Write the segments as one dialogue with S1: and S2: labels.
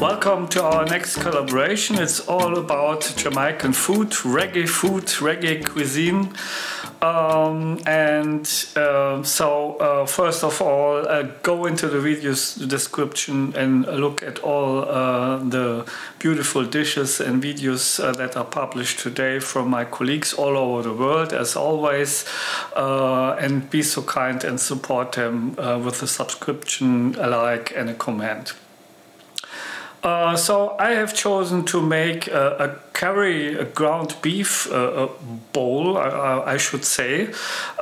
S1: Welcome to our next collaboration. It's all about Jamaican food, reggae cuisine. So first of all, go into the video's description and look at all the beautiful dishes and videos that are published today from my colleagues all over the world, as always. And be so kind and support them with a subscription, a like and a comment. So I have chosen to make a curry, a ground beef bowl, I should say,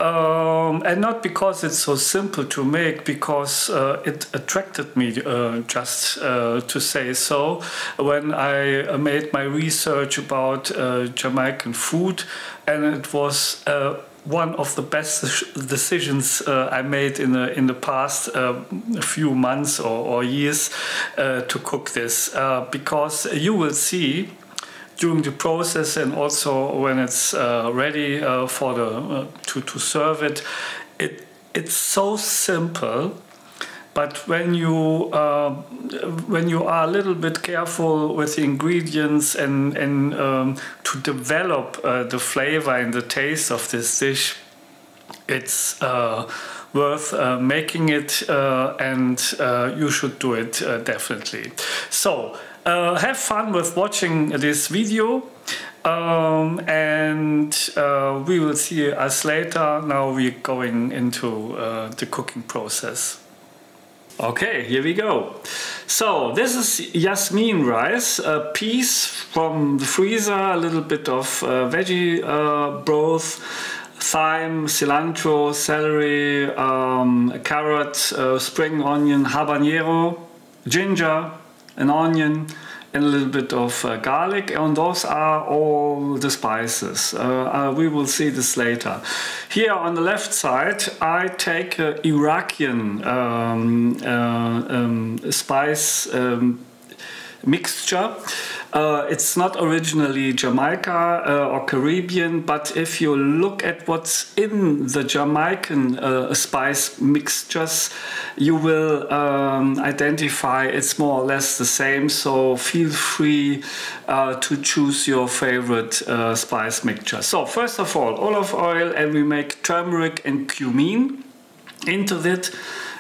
S1: and not because it's so simple to make, because it attracted me, just to say so, when I made my research about Jamaican food, and it was one of the best decisions I made in the past few months or years to cook this, because you will see during the process and also when it's ready for to serve it, it's so simple. But when you are a little bit careful with the ingredients and to develop the flavor and the taste of this dish, it's worth making it, and you should do it definitely. So have fun with watching this video, and we will see us later. Now we're going into the cooking process. Okay, here we go. So this is Jasminreis, a piece from the freezer, a little bit of veggie broth, thyme, cilantro, celery, carrot, spring onion, habanero, ginger, an onion, and a little bit of garlic, and those are all the spices. We will see this later. Here on the left side I take Iraqian spice mixture. It's not originally Jamaica or Caribbean, but if you look at what's in the Jamaican spice mixtures, you will identify it's more or less the same, so feel free to choose your favorite spice mixture. So first of all, olive oil, and we make turmeric and cumin into it.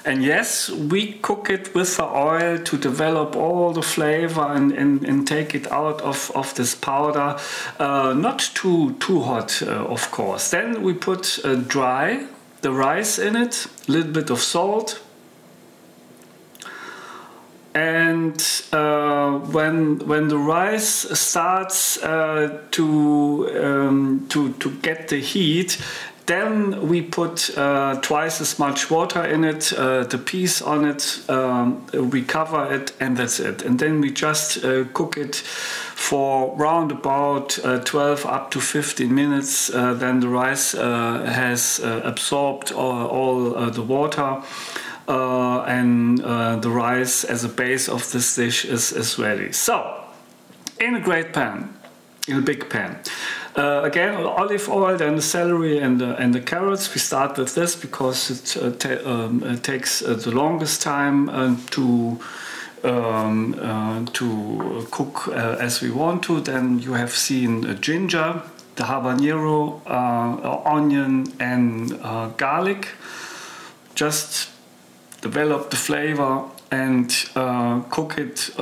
S1: And yes, we cook it with the oil to develop all the flavor and take it out of this powder. Not too hot, of course. Then we put the rice in it, a little bit of salt. And when the rice starts to get the heat, then we put twice as much water in it, the peas on it, we cover it, and that's it. And then we just cook it for round about 12 up to 15 minutes. Then the rice has absorbed all the water, and the rice as a base of this dish is ready. So, in a great pan, in a big pan. Again, olive oil, then the celery and the carrots. We start with this because it takes the longest time to cook as we want to. Then you have seen ginger, the habanero, onion, and garlic. Just develop the flavor and cook it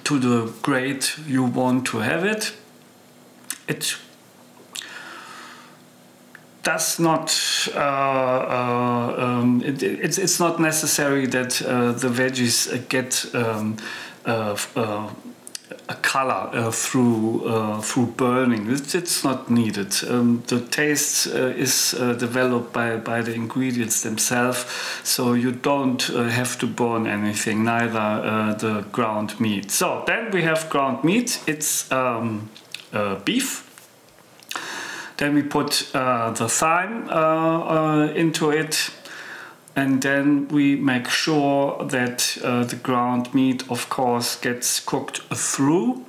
S1: to the grade you want to have it. It does not. It's not necessary that the veggies get a color through burning. It's not needed. The taste is developed by the ingredients themselves, so you don't have to burn anything, neither the ground meat. So then we have ground meat. It's beef. Then we put the thyme into it, and then we make sure that the ground meat, of course, gets cooked through.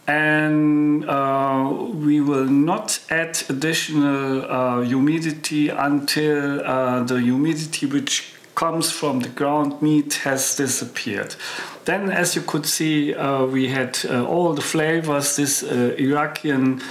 S1: And we will not add additional humidity until the humidity which comes from the ground meat has disappeared. Then, as you could see, we had all the flavors, this Iraqian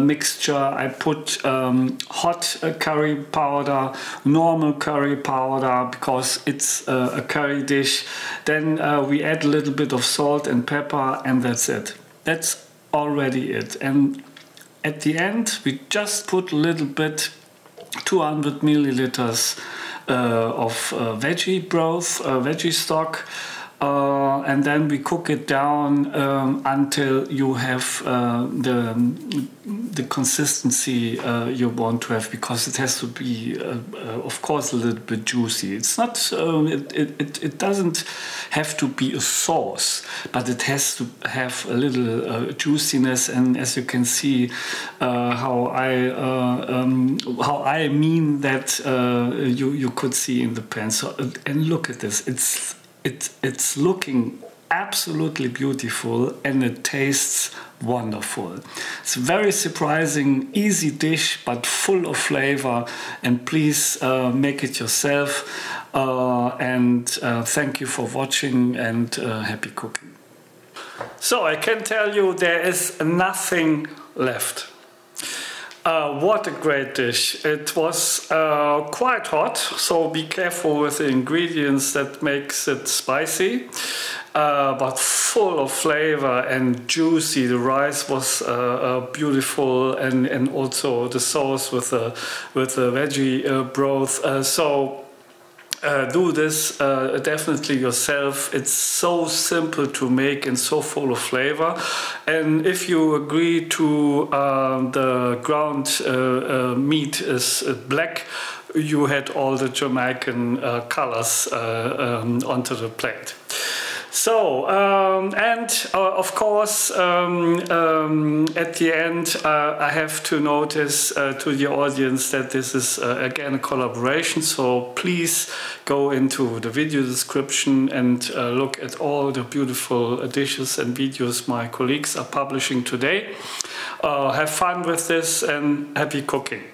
S1: mixture. I put hot curry powder, normal curry powder, because it's a curry dish. Then we add a little bit of salt and pepper, and that's it. That's already it. And at the end, we just put a little bit, 200 milliliters of veggie broth, veggie stock, and then we cook it down until you have the consistency you want to have, because it has to be, of course, a little bit juicy. It's not, it doesn't have to be a sauce, but it has to have a little juiciness. And as you can see, how I mean that, you could see in the pan. So, and look at this. It's looking absolutely beautiful, and it tastes wonderful. It's a very surprising, easy dish, but full of flavor. And please make it yourself. And thank you for watching, and happy cooking. So I can tell you there is nothing left. What a great dish. It was quite hot, so be careful with the ingredients that makes it spicy, but full of flavor and juicy. The rice was beautiful, and also the sauce with the veggie broth. Do this definitely yourself. It's so simple to make and so full of flavor. And if you agree to the ground meat is black, you had all the Jamaican colors onto the plate. So, of course, at the end, I have to notice to the audience that this is again a collaboration. So please go into the video description and look at all the beautiful dishes and videos my colleagues are publishing today. Have fun with this, and happy cooking.